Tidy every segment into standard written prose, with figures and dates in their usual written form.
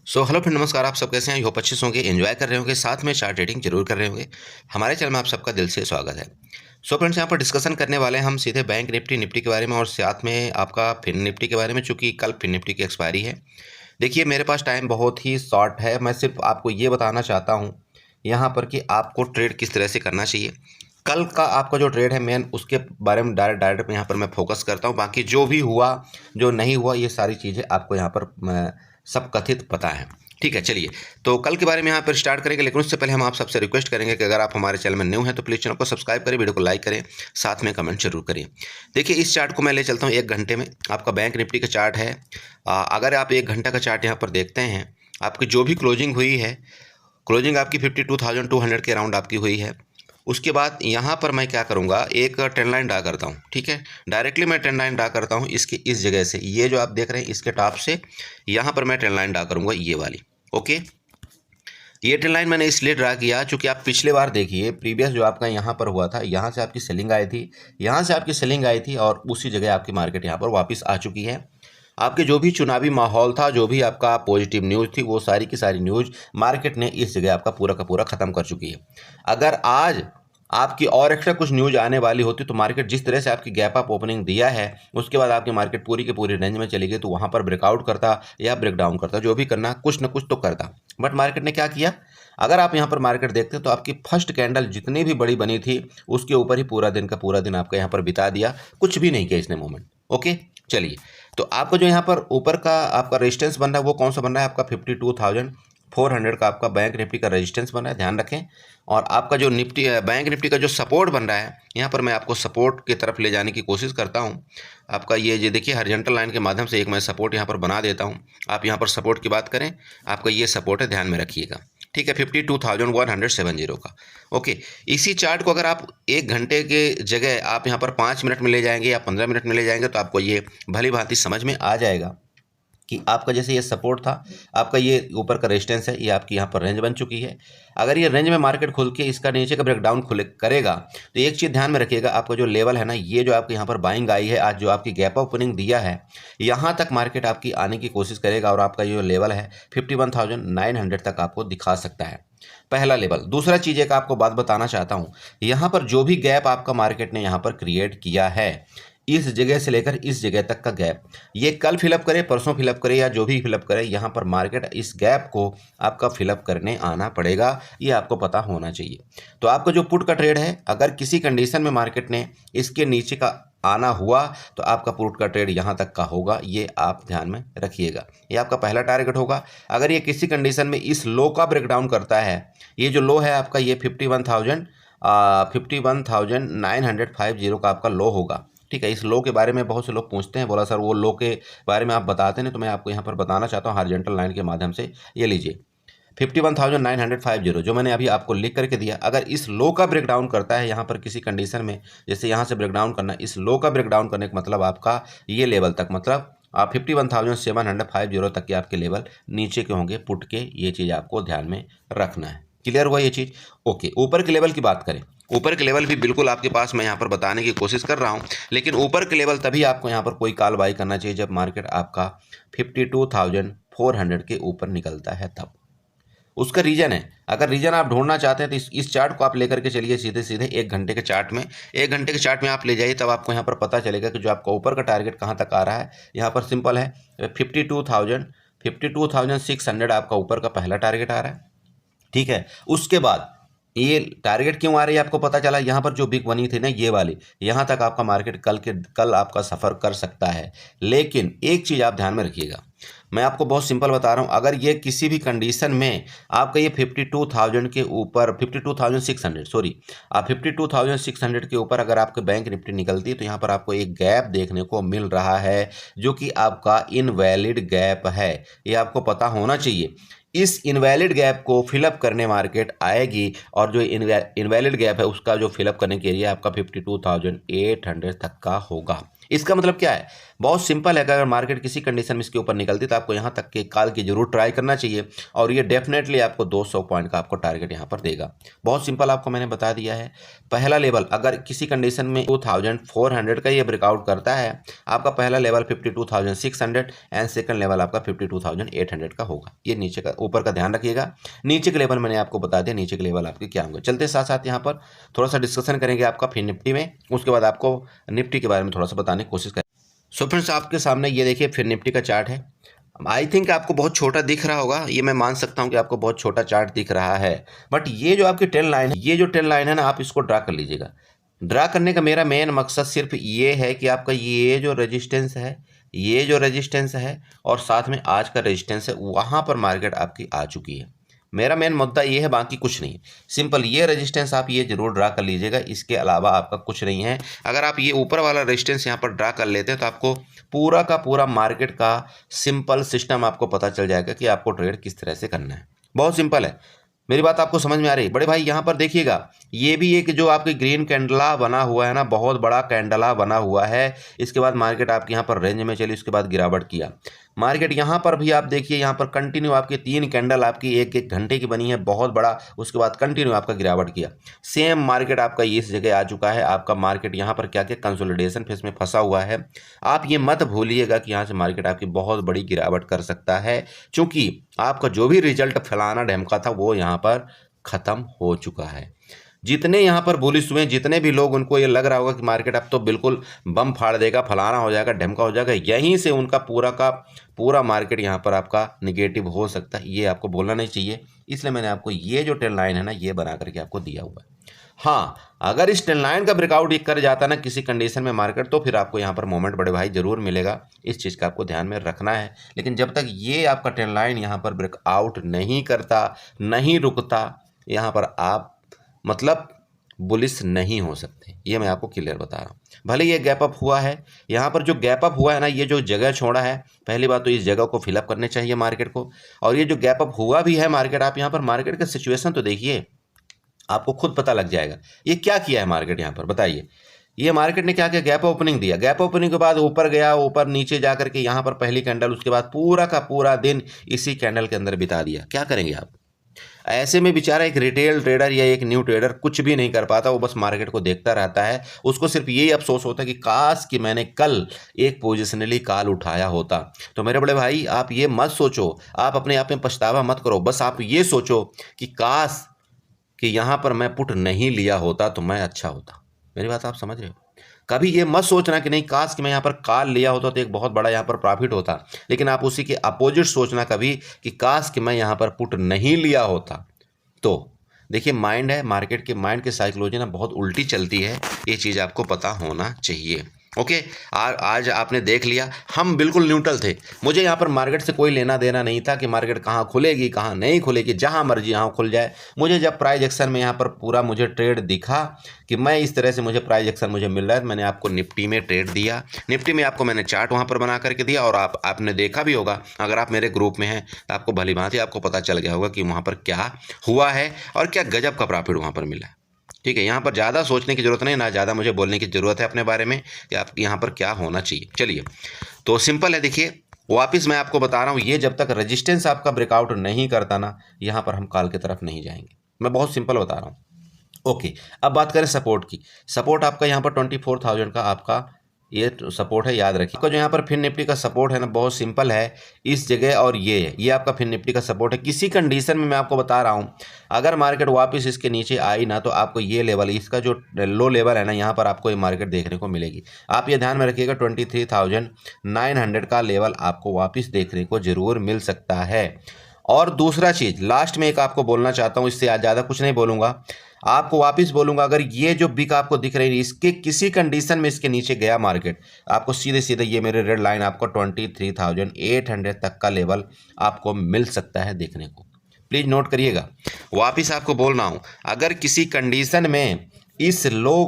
Hello friend, नमस्कार। आप सब कैसे हैं? आई होप अच्छे से होंगे, एंजॉय कर रहे होंगे, साथ में चार्ट रेटिंग जरूर कर रहे होंगे। हमारे चैनल में आप सबका दिल से स्वागत है। फ्रेंड्स, यहाँ पर डिस्कशन करने वाले हैं हम सीधे बैंक निफ्टी के बारे में और साथ में आपका फिन निफ्टी के बारे में, चूंकि कल फिन निफ्टी की एक्सपायरी है। देखिए, मेरे पास टाइम बहुत ही शॉर्ट है। मैं सिर्फ आपको ये बताना चाहता हूँ यहाँ पर कि आपको ट्रेड किस तरह से करना चाहिए। कल का आपका जो ट्रेड है मेन, उसके बारे में डायरेक्ट यहाँ पर मैं फोकस करता हूँ। बाकी जो भी हुआ जो नहीं हुआ, ये सारी चीज़ें आपको यहाँ पर सब कथित पता है। ठीक है, चलिए तो कल के बारे में यहाँ पर स्टार्ट करेंगे, लेकिन उससे पहले हम आप सबसे रिक्वेस्ट करेंगे कि अगर आप हमारे चैनल में न्यू हैं तो प्लीज़ चैनल को सब्सक्राइब करें, वीडियो को लाइक करें, साथ में कमेंट जरूर करें। देखिए, इस चार्ट को मैं ले चलता हूँ 1 घंटे में। आपका बैंक निफ्टी का चार्ट है। अगर आप 1 घंटा का चार्ट यहाँ पर देखते हैं, आपकी जो भी क्लोजिंग हुई है, क्लोजिंग आपकी 52,200 के अराउंड आपकी हुई है। उसके बाद यहाँ पर मैं क्या करूँगा, एक ट्रेंड लाइन ड्रा करता हूँ। ठीक है, डायरेक्टली मैं ट्रेंड लाइन ड्रा करता हूँ इसके इस जगह से, ये जो आप देख रहे हैं इसके टॉप से यहाँ पर मैं ट्रेंड लाइन ड्रा करूँगा, ये वाली। ओके, ये ट्रेंड लाइन मैंने इसलिए ड्रा किया क्योंकि आप पिछले बार देखिए, प्रीवियस जो आपका यहाँ पर हुआ था, यहाँ से आपकी सेलिंग आई थी, यहाँ से आपकी सेलिंग आई थी और उसी जगह आपकी मार्केट यहाँ पर वापस आ चुकी है। आपके जो भी चुनावी माहौल था, जो भी आपका पॉजिटिव न्यूज़ थी, वो सारी की सारी न्यूज़ मार्केट ने इस जगह आपका पूरा का पूरा ख़त्म कर चुकी है। अगर आज आपकी और एक्स्ट्रा कुछ न्यूज़ आने वाली होती तो मार्केट जिस तरह से आपकी गैप अप ओपनिंग दिया है, उसके बाद आपकी मार्केट पूरी की पूरी रेंज में चली गई, तो वहाँ पर ब्रेकआउट करता या ब्रेकडाउन करता, जो भी करना कुछ ना कुछ तो करता। बट मार्केट ने क्या किया, अगर आप यहाँ पर मार्केट देखते तो आपकी फर्स्ट कैंडल जितनी भी बड़ी बनी थी, उसके ऊपर ही पूरा दिन का पूरा दिन आपका यहाँ पर बिता दिया, कुछ भी नहीं किया इसने मूवमेंट। ओके, चलिए, तो आपका जो यहाँ पर ऊपर का आपका रेजिस्टेंस बन रहा है, वो कौन सा बन रहा है? आपका 52,400 का आपका बैंक निफ्टी का रेजिस्टेंस बन रहा है, ध्यान रखें। और आपका जो निफ्टी बैंक निफ्टी का जो सपोर्ट बन रहा है, यहाँ पर मैं आपको सपोर्ट की तरफ ले जाने की कोशिश करता हूँ। आपका ये देखिए, हॉरिजॉन्टल लाइन के माध्यम से एक मैं सपोर्ट यहाँ पर बना देता हूँ। आप यहाँ पर सपोर्ट की बात करें, आपका ये सपोर्ट है, ध्यान में रखिएगा। ठीक है, 52,170 का। ओके, इसी चार्ट को अगर आप 1 घंटे के जगह आप यहाँ पर 5 मिनट में ले जाएंगे या 15 मिनट में ले जाएंगे, तो आपको ये भली भांति समझ में आ जाएगा कि आपका जैसे ये सपोर्ट था, आपका ये ऊपर का रेजिस्टेंस है, ये आपकी यहाँ पर रेंज बन चुकी है। अगर ये रेंज में मार्केट खुल के इसका नीचे का ब्रेकडाउन खुले करेगा, तो एक चीज़ ध्यान में रखिएगा, आपका जो लेवल है ना, ये जो आपके यहाँ पर बाइंग आई है, आज जो आपकी गैप ओपनिंग दिया है, यहाँ तक मार्केट आपकी आने की कोशिश करेगा और आपका ये लेवल है 51,900 तक आपको दिखा सकता है, पहला लेवल। दूसरा चीज़ एक आपको बात बताना चाहता हूँ, यहाँ पर जो भी गैप आपका मार्केट ने यहाँ पर क्रिएट किया है, इस जगह से लेकर इस जगह तक का गैप, ये कल फिलअप करे, परसों फिलअप करे या जो भी फिलअप करे, यहाँ पर मार्केट इस गैप को आपका फिलअप करने आना पड़ेगा, ये आपको पता होना चाहिए। तो आपका जो पुट का ट्रेड है, अगर किसी कंडीशन में मार्केट ने इसके नीचे का आना हुआ, तो आपका पुट का ट्रेड यहाँ तक का होगा, ये आप ध्यान में रखिएगा। ये आपका पहला टारगेट होगा। अगर ये किसी कंडीशन में इस लो का ब्रेकडाउन करता है, ये जो लो है आपका, ये 51,950 का आपका लो होगा। ठीक है, इस लो के बारे में बहुत से लोग पूछते हैं, बोला सर वो लो के बारे में आप बताते हैं, तो मैं आपको यहाँ पर बताना चाहता हूँ हॉरिजॉन्टल लाइन के माध्यम से। ये लीजिए 51,950 जो मैंने अभी आपको लिख करके दिया, अगर इस लो का ब्रेकडाउन करता है यहाँ पर किसी कंडीशन में, जैसे यहाँ से ब्रेकडाउन करना, इस लो का ब्रेकडाउन करने का मतलब आपका ये लेवल तक, मतलब आप 51,750 तक के आपके लेवल नीचे के होंगे पुट के, ये चीज़ आपको ध्यान में रखना है। क्लियर हुआ ये चीज़? ओके, ऊपर के लेवल की बात करें, ऊपर के लेवल भी बिल्कुल आपके पास मैं यहाँ पर बताने की कोशिश कर रहा हूँ, लेकिन ऊपर के लेवल तभी आपको यहाँ पर कोई कॉल बाई करना चाहिए जब मार्केट आपका 52,400 के ऊपर निकलता है, तब। उसका रीजन है, अगर रीजन आप ढूंढना चाहते हैं तो इस चार्ट को आप लेकर के चलिए सीधे सीधे 1 घंटे के चार्ट में। 1 घंटे के चार्ट में आप ले जाइए, तब आपको यहाँ पर पता चलेगा कि जो आपका ऊपर का टारगेट कहाँ तक आ रहा है। यहाँ पर सिंपल है, 52,600 आपका ऊपर का पहला टारगेट आ रहा है। ठीक है, उसके बाद ये टारगेट क्यों आ रही है आपको पता चला, यहाँ पर जो बिग बनी थी ना ये वाली, यहाँ तक आपका मार्केट कल आपका सफ़र कर सकता है। लेकिन एक चीज़ आप ध्यान में रखिएगा, मैं आपको बहुत सिंपल बता रहा हूँ, अगर ये किसी भी कंडीशन में आपका ये 52,000 के ऊपर, 52,600 सॉरी, आप 52,600 के ऊपर अगर आपके बैंक निफ्टी निकलती है, तो यहाँ पर आपको एक गैप देखने को मिल रहा है, जो कि आपका इनवैलिड गैप है, ये आपको पता होना चाहिए। इस इनवैलिड गैप को फिलअप करने मार्केट आएगी, और जो इनवैलिड गैप है उसका जो फिलअप करने के एरिया आपका 52,800 तक का होगा। इसका मतलब क्या है, बहुत सिंपल है कि अगर मार्केट किसी कंडीशन में इसके ऊपर निकलती तो आपको यहाँ तक के काल की जरूर ट्राई करना चाहिए और ये डेफिनेटली आपको 200 पॉइंट का आपको टारगेट यहाँ पर देगा। बहुत सिंपल आपको मैंने बता दिया है। पहला लेवल अगर किसी कंडीशन में 2400 का ये ब्रेकआउट करता है, आपका पहला लेवल 52,600 एंड सेकंड लेवल आपका 52,800 का होगा। ये नीचे का ऊपर का ध्यान रखिएगा। नीचे के लेवल मैंने आपको बता दिया, नीचे के लेवल आपके क्या होंगे। चलते साथ साथ यहाँ पर थोड़ा सा डिस्कशन करेंगे आपका फिर निफ्टी में, उसके बाद आपको निफ्टी के बारे में थोड़ा सा बताने की कोशिश करें। सो फ्रेंड्स, आपके सामने ये देखिए फिर निफ्टी का चार्ट है। आई थिंक आपको बहुत छोटा दिख रहा होगा, ये मैं मान सकता हूँ कि आपको बहुत छोटा चार्ट दिख रहा है, बट ये जो आपकी ट्रेंड लाइन है, ये जो ट्रेंड लाइन है ना, आप इसको ड्रा कर लीजिएगा। ड्रा करने का मेरा मेन मकसद सिर्फ ये है कि आपका ये जो रेजिस्टेंस है, ये जो रेजिस्टेंस है और साथ में आज का रेजिस्टेंस है, वहाँ पर मार्केट आपकी आ चुकी है। मेरा मेन मुद्दा ये है, बाकी कुछ नहीं। सिंपल ये रेजिस्टेंस आप ये जरूर ड्रा कर लीजिएगा, इसके अलावा आपका कुछ नहीं है। अगर आप ये ऊपर वाला रेजिस्टेंस यहाँ पर ड्रा कर लेते हैं तो आपको पूरा का पूरा मार्केट का सिंपल सिस्टम आपको पता चल जाएगा कि आपको ट्रेड किस तरह से करना है। बहुत सिंपल है। मेरी बात आपको समझ में आ रही है बड़े भाई? यहाँ पर देखिएगा, ये भी एक जो आपके ग्रीन कैंडला बना हुआ है ना, बहुत बड़ा कैंडला बना हुआ है। इसके बाद मार्केट आपके यहाँ पर रेंज में चली, उसके बाद गिरावट किया मार्केट। यहाँ पर भी आप देखिए, यहाँ पर कंटिन्यू आपके 3 कैंडल आपकी एक एक घंटे की बनी है, बहुत बड़ा। उसके बाद कंटिन्यू आपका गिरावट किया। सेम मार्केट आपका इस जगह आ चुका है। आपका मार्केट यहाँ पर क्या क्या कंसोलिडेशन फेस में फंसा हुआ है। आप ये मत भूलिएगा कि यहाँ से मार्केट आपकी बहुत बड़ी गिरावट कर सकता है, क्योंकि आपका जो भी रिजल्ट फलाना ढमका था वो यहाँ पर ख़त्म हो चुका है। जितने यहाँ पर बुलिश हुए, जितने भी लोग, उनको ये लग रहा होगा कि मार्केट अब तो बिल्कुल बम फाड़ देगा, फलाना हो जाएगा, ढमका हो जाएगा, यहीं से उनका पूरा का पूरा मार्केट यहाँ पर आपका निगेटिव हो सकता है। ये आपको बोलना नहीं चाहिए, इसलिए मैंने आपको ये जो ट्रेंड लाइन है ना, ये बना करके आपको दिया हुआ है। हाँ, अगर इस ट्रेंड लाइन का ब्रेकआउट कर जाता ना किसी कंडीशन में मार्केट, तो फिर आपको यहाँ पर मोमेंट बड़े भाई जरूर मिलेगा। इस चीज़ का आपको ध्यान में रखना है। लेकिन जब तक ये आपका ट्रेंड लाइन यहाँ पर ब्रेकआउट नहीं करता, नहीं रुकता, यहाँ पर आप मतलब बुलिश नहीं हो सकते। ये मैं आपको क्लियर बता रहा हूँ। भले ये गैप अप हुआ है, यहाँ पर जो गैप अप हुआ है ना, ये जो जगह छोड़ा है, पहली बात तो इस जगह को फिलअप करने चाहिए मार्केट को। और ये जो गैप अप हुआ भी है मार्केट, आप यहाँ पर मार्केट का सिचुएशन तो देखिए, आपको खुद पता लग जाएगा। ये क्या किया है मार्केट यहाँ पर, बताइए। ये मार्केट ने क्या किया, गैप ओपनिंग दिया। गैप ओपनिंग के बाद ऊपर गया, ऊपर नीचे जा करके यहाँ पर पहली कैंडल, उसके बाद पूरा का पूरा दिन इसी कैंडल के अंदर बिता दिया। क्या करेंगे आप? ऐसे में बेचारा एक रिटेल ट्रेडर या एक न्यू ट्रेडर कुछ भी नहीं कर पाता। वो बस मार्केट को देखता रहता है। उसको सिर्फ यही अफसोस होता है कि काश कि मैंने कल एक पोजिशनली कॉल उठाया होता। तो मेरे बड़े भाई, आप ये मत सोचो, आप अपने आप में पछतावा मत करो। बस आप ये सोचो कि काश कि यहाँ पर मैं पुट नहीं लिया होता तो मैं अच्छा होता। मेरी बात आप समझ रहे हो? कभी ये मत सोचना कि नहीं काश कि मैं यहाँ पर कॉल लिया होता तो एक बहुत बड़ा यहाँ पर प्रॉफिट होता। लेकिन आप उसी के अपोजिट सोचना कभी कि काश कि मैं यहाँ पर पुट नहीं लिया होता। तो देखिए, माइंड है, मार्केट के माइंड की साइकोलॉजी ना बहुत उल्टी चलती है। ये चीज़ आपको पता होना चाहिए। ओके, आज आपने देख लिया, हम बिल्कुल न्यूट्रल थे। मुझे यहाँ पर मार्केट से कोई लेना देना नहीं था कि मार्केट कहाँ खुलेगी कहाँ नहीं खुलेगी, जहाँ मर्जी यहाँ खुल जाए। मुझे जब प्राइस एक्शन में यहाँ पर पूरा मुझे ट्रेड दिखा कि मैं इस तरह से मुझे प्राइस एक्शन मुझे मिल रहा है, मैंने आपको निफ्टी में ट्रेड दिया। निफ्टी में आपको मैंने चार्ट वहाँ पर बना करके दिया और आपने देखा भी होगा। अगर आप मेरे ग्रुप में हैं तो आपको भली भांति आपको पता चल गया होगा कि वहाँ पर क्या हुआ है और क्या गजब का प्रॉफिट वहाँ पर मिला है। ठीक है, यहाँ पर ज़्यादा सोचने की ज़रूरत नहीं, ना ज़्यादा मुझे बोलने की ज़रूरत है अपने बारे में कि आप यहाँ पर क्या होना चाहिए। चलिए, तो सिंपल है। देखिए, वापस मैं आपको बता रहा हूँ, ये जब तक रेजिस्टेंस आपका ब्रेकआउट नहीं करता ना, यहाँ पर हम कॉल की तरफ नहीं जाएंगे। मैं बहुत सिंपल बता रहा हूँ। ओके, अब बात करें सपोर्ट की। सपोर्ट आपका यहाँ पर 24,000 का आपका ये सपोर्ट है, याद रखिए। आपका जो यहाँ पर फिन निफ्टी का सपोर्ट है ना, बहुत सिंपल है, इस जगह और ये आपका फिन निफ्टी का सपोर्ट है। किसी कंडीशन में मैं आपको बता रहा हूँ, अगर मार्केट वापस इसके नीचे आई ना, तो आपको ये लेवल, इसका जो लो लेवल है ना, यहाँ पर आपको ये मार्केट देखने को मिलेगी। आप ये ध्यान में रखिएगा, 23,900 का लेवल आपको वापस देखने को जरूर मिल सकता है। और दूसरा चीज़, लास्ट में एक आपको बोलना चाहता हूँ, इससे ज़्यादा कुछ नहीं बोलूँगा, आपको वापस बोलूँगा। अगर ये जो बिक आपको दिख रही है, इसके किसी कंडीशन में इसके नीचे गया मार्केट, आपको सीधे सीधे ये मेरे रेड लाइन आपको 23,800 तक का लेवल आपको मिल सकता है देखने को। प्लीज़ नोट करिएगा। वापस आपको बोल रहा हूँ, अगर किसी कंडीशन में इस लो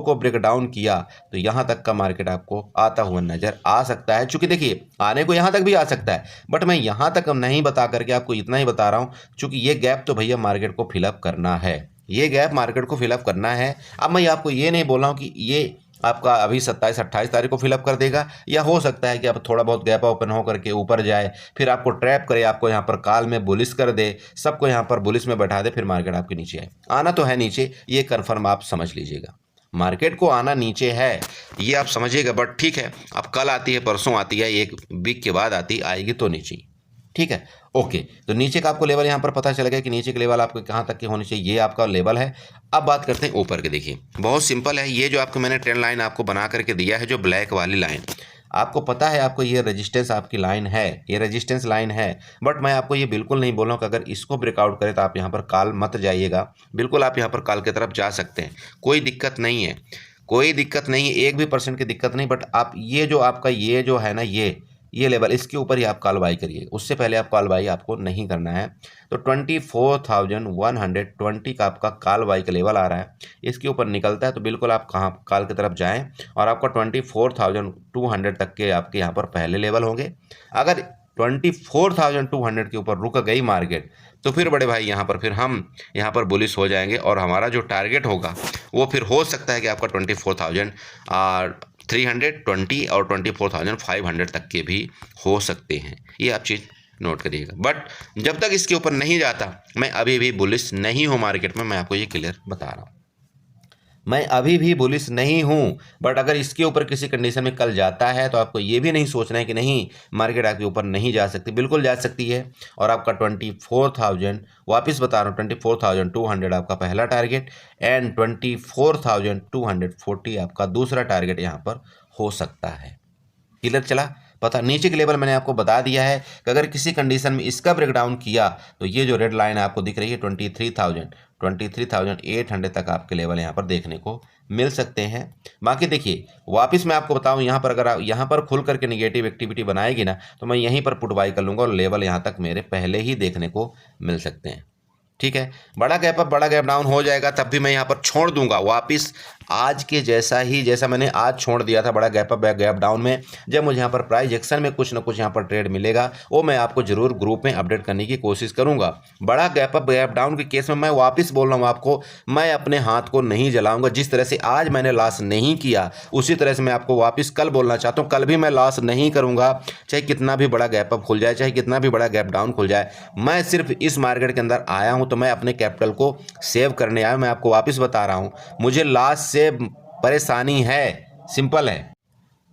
को ब्रेक डाउन किया तो यहाँ तक का मार्केट आपको आता हुआ नज़र आ सकता है। चूँकि देखिए, आने को यहाँ तक भी आ सकता है, बट मैं यहाँ तक नहीं बता करके आपको इतना ही बता रहा हूँ, चूँकि ये गैप तो भैया मार्केट को फिलअप करना है। ये गैप मार्केट को फिलअप करना है। अब मैं आपको ये नहीं बोल रहा हूँ कि ये आपका अभी 27-28 तारीख को फिलअप कर देगा, या हो सकता है कि अब थोड़ा बहुत गैप ओपन हो करके ऊपर जाए, फिर आपको ट्रैप करे, आपको यहाँ पर कॉल में बुलिश कर दे, सबको यहाँ पर बुलिश में बैठा दे, फिर मार्केट आपके नीचे आए। आना तो है नीचे, ये कन्फर्म आप समझ लीजिएगा, मार्केट को आना नीचे है, ये आप समझिएगा। बट ठीक है, अब कल आती है, परसों आती है, एक वीक के बाद आएगी तो नीचे, ठीक है। ओके, तो नीचे का आपको लेवल यहाँ पर पता चल गया कि नीचे के लेवल आपको कहाँ तक के होने चाहिए, ये आपका लेवल है। अब बात करते हैं ऊपर के। देखिए बहुत सिंपल है, ये जो आपको मैंने ट्रेंड लाइन आपको बना करके दिया है, जो ब्लैक वाली लाइन, आपको पता है, आपको ये रेजिस्टेंस आपकी लाइन है, ये रेजिस्टेंस लाइन है। बट मैं आपको ये बिल्कुल नहीं बोल रहा हूँ कि अगर इसको ब्रेकआउट करे तो आप यहाँ पर कॉल मत जाइएगा, बिल्कुल आप यहाँ पर कॉल की तरफ जा सकते हैं, कोई दिक्कत नहीं है, कोई दिक्कत नहीं है, 1% की दिक्कत नहीं। बट आप ये जो आपका ये जो है ना, ये लेवल, इसके ऊपर ही आप कॉल बाई करिए, उससे पहले आप कॉल बाई आपको नहीं करना है। तो 24,120 का आपका कॉल बाई का लेवल आ रहा है, इसके ऊपर निकलता है तो बिल्कुल आप कहाँ कॉल की तरफ जाएं, और आपका 24,200 तक के आपके यहाँ पर पहले लेवल होंगे। अगर 24,200 के ऊपर रुक गई मार्केट, तो फिर बड़े भाई यहाँ पर फिर हम यहाँ पर बुलिश हो जाएंगे, और हमारा जो टारगेट होगा वो फिर हो सकता है कि आपका 24,320 और 24,500 तक के भी हो सकते हैं, ये आप चीज़ नोट करिएगा। बट जब तक इसके ऊपर नहीं जाता, मैं अभी भी बुलिश नहीं हूँ मार्केट में, मैं आपको ये क्लियर बता रहा हूँ, मैं अभी भी बुलिश नहीं हूँ। बट अगर इसके ऊपर किसी कंडीशन में कल जाता है तो आपको ये भी नहीं सोचना है कि नहीं मार्केट आपके ऊपर नहीं जा सकती, बिल्कुल जा सकती है। और आपका 24,000, वापस बता रहा हूँ, 24,200 आपका पहला टारगेट, एंड 24,240 आपका दूसरा टारगेट यहाँ पर हो सकता है। क्लियर चला? पता नीचे के लेवल मैंने आपको बता दिया है कि अगर किसी कंडीशन में इसका ब्रेकडाउन किया तो ये जो रेड लाइन आपको दिख रही है 23,800 तक आपके लेवल यहाँ पर देखने को मिल सकते हैं। बाकी देखिए वापस मैं आपको बताऊं, यहाँ पर अगर आप यहाँ पर खुल करके निगेटिव एक्टिविटी बनाएगी ना, तो मैं यहीं पर पुट बाई कर लूँगा, और लेवल यहाँ तक मेरे पहले ही देखने को मिल सकते हैं। ठीक है, बड़ा गैप अप बड़ा गैप डाउन हो जाएगा, तब भी मैं यहाँ पर छोड़ दूंगा वापस आज के जैसा ही, जैसा मैंने आज छोड़ दिया था बड़ा गैप अप गैप डाउन में। जब मुझे यहाँ पर प्राइस एक्शन में कुछ ना कुछ यहाँ पर ट्रेड मिलेगा, वो मैं आपको जरूर ग्रुप में अपडेट करने की कोशिश करूंगा। बड़ा गैप अप गैप डाउन के केस में मैं वापस बोल रहा हूँ आपको, मैं अपने हाथ को नहीं जलाऊंगा। जिस तरह से आज मैंने लॉस नहीं किया, उसी तरह से मैं आपको वापस कल बोलना चाहता हूँ, कल भी मैं लॉस नहीं करूंगा, चाहे कितना भी बड़ा गैप अप खुल जाए, चाहे कितना भी बड़ा गैप डाउन खुल जाए। मैं सिर्फ इस मार्केट के अंदर आया हूँ तो मैं अपने कैपिटल को सेव करने आया। मैं आपको वापस बता रहा हूँ, मुझे लॉस से परेशानी है, सिंपल है,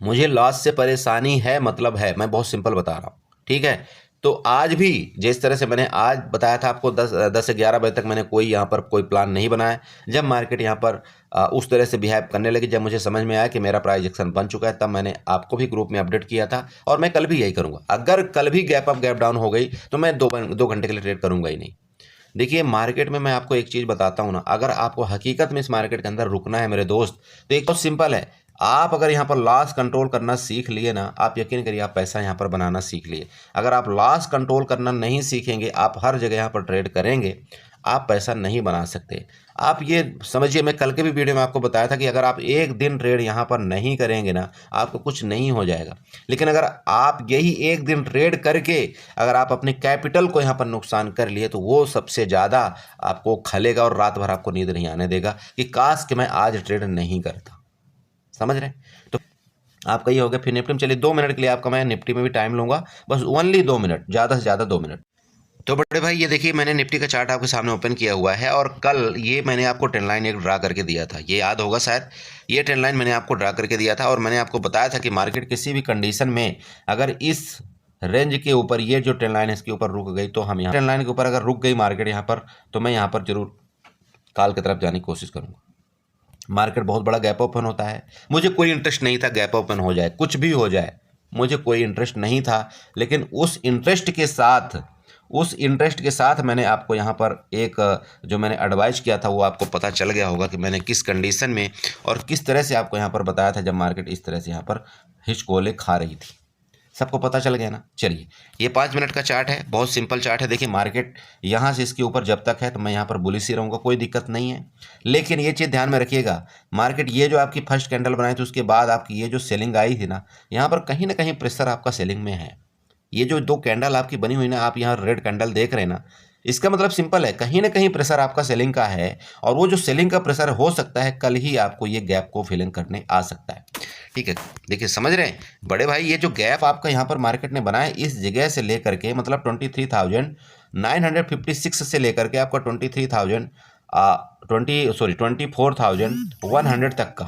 मुझे लॉस से परेशानी है, मतलब है, मैं बहुत सिंपल बता रहा हूँ। ठीक है, तो आज भी जिस तरह से मैंने आज बताया था आपको 10 से 11 बजे तक मैंने कोई यहाँ पर कोई प्लान नहीं बनाया। जब मार्केट यहाँ पर उस तरह से बिहेव करने लगी, जब मुझे समझ में आया कि मेरा प्राइस एक्शन बन चुका है, तब मैंने आपको भी ग्रुप में अपडेट किया था, और मैं कल भी यही करूँगा। अगर कल भी गैप अप गैप डाउन हो गई तो मैं 2 घंटे के लिए ट्रेड करूँगा ही नहीं। देखिए मार्केट में मैं आपको एक चीज़ बताता हूँ ना, अगर आपको हकीकत में इस मार्केट के अंदर रुकना है मेरे दोस्त, तो एक बहुत सिंपल है, आप अगर यहाँ पर लॉस कंट्रोल करना सीख लिए ना, आप यकीन करिए आप पैसा यहाँ पर बनाना सीख लिए। अगर आप लॉस कंट्रोल करना नहीं सीखेंगे, आप हर जगह यहाँ पर ट्रेड करेंगे, आप पैसा नहीं बना सकते। आप ये समझिए, मैं कल के भी वीडियो में आपको बताया था कि अगर आप एक दिन ट्रेड यहाँ पर नहीं करेंगे ना, आपको कुछ नहीं हो जाएगा। लेकिन अगर आप यही एक दिन ट्रेड करके अगर आप अपने कैपिटल को यहाँ पर नुकसान कर लिए, तो वो सबसे ज़्यादा आपको खलेगा, और रात भर आपको नींद नहीं आने देगा कि काश कि मैं आज ट्रेड नहीं करता। समझ रहे? तो आपका ये हो गया। फिर निफ्टी में चलिए 2 मिनट के लिए आपका मैं निफ्टी में भी टाइम लूँगा, बस ओनली 2 मिनट, ज़्यादा से ज़्यादा 2 मिनट। तो बड़े भाई ये देखिए मैंने निफ्टी का चार्ट आपके सामने ओपन किया हुआ है, और कल ये मैंने आपको ट्रेंड लाइन एक ड्रा करके दिया था, ये याद होगा शायद। ये ट्रेंड लाइन मैंने आपको ड्रा करके दिया था, और मैंने आपको बताया था कि मार्केट किसी भी कंडीशन में अगर इस रेंज के ऊपर, ये जो ट्रेंड लाइन है इसके ऊपर रुक गई, तो हम यहाँ ट्रेंड लाइन के ऊपर अगर रुक गई मार्केट यहाँ पर, तो मैं यहाँ पर जरूर कॉल की तरफ जाने की कोशिश करूँगा। मार्केट बहुत बड़ा गैप ओपन होता है, मुझे कोई इंटरेस्ट नहीं था गैप ओपन हो जाए, कुछ भी हो जाए, मुझे कोई इंटरेस्ट नहीं था। लेकिन उस इंटरेस्ट के साथ मैंने आपको यहाँ पर एक जो मैंने एडवाइस किया था, वो आपको पता चल गया होगा कि मैंने किस कंडीशन में और किस तरह से आपको यहाँ पर बताया था, जब मार्केट इस तरह से यहाँ पर हिचकोले खा रही थी। सबको पता चल गया ना? चलिए ये 5 मिनट का चार्ट है, बहुत सिंपल चार्ट है। देखिए मार्केट यहाँ से इसके ऊपर जब तक है तो मैं यहाँ पर बुलिश ही रहूँगा, कोई दिक्कत नहीं है। लेकिन ये चीज़ ध्यान में रखिएगा, मार्केट ये जो आपकी फर्स्ट कैंडल बनाई थी, उसके बाद आपकी ये जो सेलिंग आई थी ना, यहाँ पर कहीं ना कहीं प्रेशर आपका सेलिंग में है। ये जो 2 कैंडल आपकी बनी हुई ना, आप यहाँ रेड कैंडल देख रहे हैं ना, इसका मतलब सिंपल है, कहीं ना कहीं प्रेशर आपका सेलिंग का है और वो जो सेलिंग का प्रेशर हो सकता है कल ही आपको ये गैप को फिल इन करने आ सकता है। ठीक है, देखिए समझ रहे हैं बड़े भाई, ये जो गैप आपका यहाँ पर मार्केट ने बनाया इस जगह से लेकर के मतलब 23,956 से लेकर के आपका 24,100 तक का,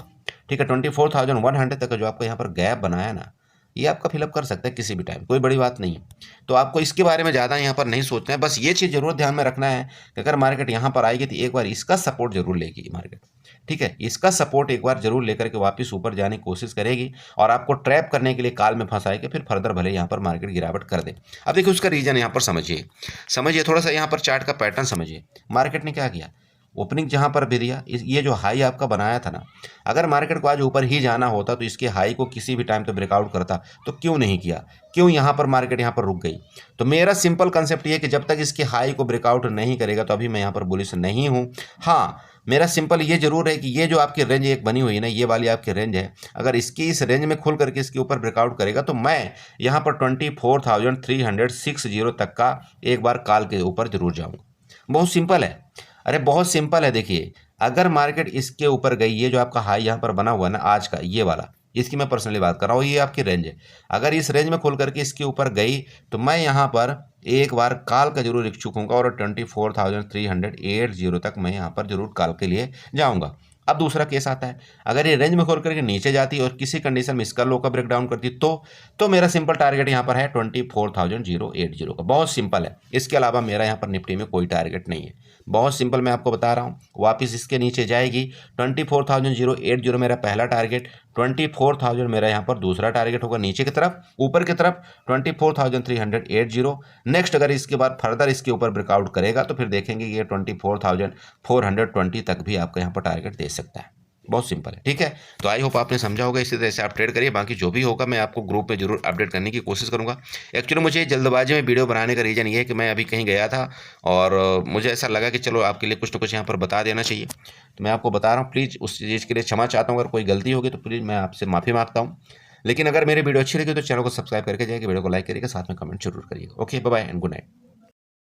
ठीक है, 24,100 तक का जो आपका यहाँ पर गैप बनाया ना, ये आपका फिलअप कर सकता है किसी भी टाइम, कोई बड़ी बात नहीं है। तो आपको इसके बारे में ज़्यादा यहाँ पर नहीं सोचना है, बस ये चीज़ जरूर ध्यान में रखना है कि अगर मार्केट यहाँ पर आएगी तो एक बार इसका सपोर्ट जरूर लेगी मार्केट। ठीक है, इसका सपोर्ट एक बार जरूर लेकर के वापस ऊपर जाने की कोशिश करेगी और आपको ट्रैप करने के लिए काल में फंसाएगी, फिर फर्दर भले यहाँ पर मार्केट गिरावट कर दे। अब देखिए उसका रीजन यहाँ पर समझिए थोड़ा सा यहाँ पर चार्ट का पैटर्न समझिए। मार्केट ने क्या किया, ओपनिंग जहां पर भी दिया, ये जो हाई आपका बनाया था ना, अगर मार्केट को आज ऊपर ही जाना होता तो इसके हाई को किसी भी टाइम तो ब्रेकआउट करता, तो क्यों नहीं किया, क्यों यहाँ पर मार्केट यहाँ पर रुक गई। तो मेरा सिंपल कंसेप्ट ये है कि जब तक इसके हाई को ब्रेकआउट नहीं करेगा तो अभी मैं यहाँ पर बुलिश नहीं हूँ। हाँ, मेरा सिंपल ये जरूर है कि ये जो आपकी रेंज एक बनी हुई है ना, ये वाली आपकी रेंज है, अगर इसकी इस रेंज में खुल करके इसके ऊपर ब्रेकआउट करेगा तो मैं यहाँ पर 24,360 तक का एक बार कॉल के ऊपर जरूर जाऊँगा। बहुत सिंपल है, अरे बहुत सिंपल है। देखिए अगर मार्केट इसके ऊपर गई, ये जो आपका हाई यहाँ पर बना हुआ है ना आज का, ये वाला, इसकी मैं पर्सनली बात कर रहा हूँ, ये आपकी रेंज है, अगर इस रेंज में खुल करके इसके ऊपर गई तो मैं यहाँ पर एक बार कॉल का जरूर इच्छुक हूँगा और 24,380 तक मैं यहाँ पर जरूर कॉल के लिए जाऊँगा। अब दूसरा केस आता है, अगर ये रेंज में खोल करके नीचे जाती और किसी कंडीशन में इसका लो का ब्रेकडाउन करती तो मेरा सिंपल टारगेट यहाँ पर है 24,080 का। बहुत सिंपल है, इसके अलावा मेरा यहाँ पर निफ्टी में कोई टारगेट नहीं है। बहुत सिंपल मैं आपको बता रहा हूँ, वापस इसके नीचे जाएगी 24,080 मेरा पहला टारगेट, 24,000 मेरा यहाँ पर दूसरा टारगेट होगा नीचे की तरफ, ऊपर की तरफ 24,380। नेक्स्ट अगर इसके बाद फर्दर इसके ऊपर ब्रेकआउट करेगा तो फिर देखेंगे ये 24,420 तक भी आपका यहाँ पर टारगेट दे सकता है। बहुत सिंपल है, ठीक है। तो आई होप आपने समझा होगा, इसी तरह से आप ट्रेड करिए, बाकी जो भी होगा मैं आपको ग्रुप में जरूर अपडेट करने की कोशिश करूंगा। एक्चुअली मुझे जल्दबाजी में वीडियो बनाने का रीज़न ये है कि मैं अभी कहीं गया था और मुझे ऐसा लगा कि चलो आपके लिए कुछ ना कुछ यहाँ पर बता देना चाहिए, तो मैं आपको बता रहा हूँ। प्लीज़ उस चीज़ के लिए क्षमा चाहता हूँ, अगर कोई गलती होगी तो प्लीज़ मैं आपसे माफ़ी मांगता हूँ। लेकिन अगर मेरी वीडियो अच्छी लगी तो चैनल को सब्सक्राइब करके जाइए, वीडियो को लाइक करिएगा, साथ में कमेंट जरूर करिएगा। Okay, bye bye and good night.